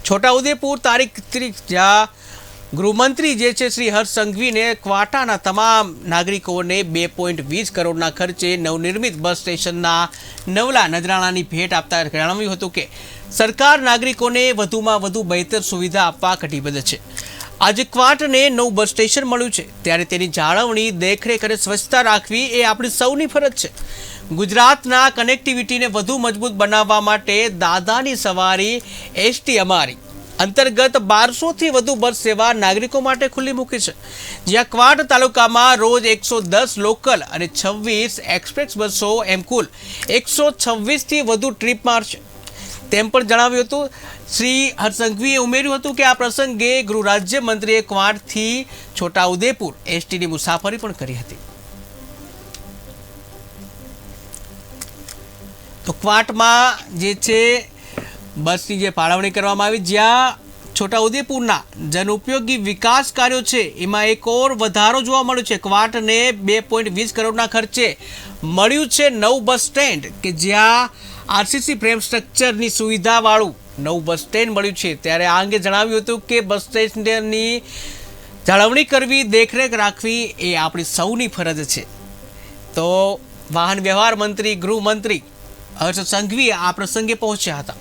છોટાઉદેપુર તારીખ 30 જ્યાં ગૃહમંત્રી જે છે શ્રી હર્ષ સંઘવીને ક્વાંટાના તમામ નાગરિકોને 2.20 કરોડના ખર્ચે નવનિર્મિત બસ સ્ટેશનના નવલા નજરાણાની ભેટ આપતા જણાવ્યું હતું કે સરકાર નાગરિકોને વધુમાં વધુ બહેતર સુવિધા આપવા કટિબદ્ધ છે। આજે ક્વાંટને નવું બસ સ્ટેશન મળ્યું છે ત્યારે તેની જાળવણી, દેખરેખ અને સ્વચ્છતા રાખવી એ આપણી સૌની ફરજ છે। ગુજરાતના કનેક્ટિવિટીને વધુ મજબૂત બનાવવા માટે દાદાની સવારી એસટી અમારી અંતર્ગત 1200થી વધુ બસ સેવા નાગરિકો માટે ખુલ્લી મૂકી છે, જ્યાં ક્વાંટ તાલુકામાં રોજ 110 લોકલ અને 26 એક્સપ્રેસ બસો એમ કુલ 126થી વધુ ટ્રીપ મારશે તેમ પણ જણાવ્યું હતું। શ્રી હર્ષ સંઘવીએ ઉમેર્યું હતું કે આ પ્રસંગે ગૃહ રાજ્યમંત્રીએ ક્વાંટથી છોટાઉદેપુર એસટીની મુસાફરી પણ કરી હતી। તો ક્વાંટમાં જે છે બસની જે ફાળવણી કરવામાં આવી, જ્યાં છોટાઉદેપુરના જનઉપયોગી વિકાસ કાર્યો છે એમાં એક ઓર વધારો જોવા મળ્યો છે। ક્વાંટને 2.20 કરોડના ખર્ચે મળ્યું છે નવું બસ સ્ટેન્ડ કે જ્યાં આરસીસી ફ્રેમ સ્ટ્રક્ચરની સુવિધાવાળું નવું બસ સ્ટેન્ડ મળ્યું છે। ત્યારે આ અંગે જણાવ્યું હતું કે બસ સ્ટેન્ડની જાળવણી કરવી, દેખરેખ રાખવી એ આપણી સૌની ફરજ છે। તો વાહન વ્યવહાર મંત્રી, ગૃહમંત્રી હર્ષ સંઘવી આ પ્રસંગે પહોંચ્યા હતા।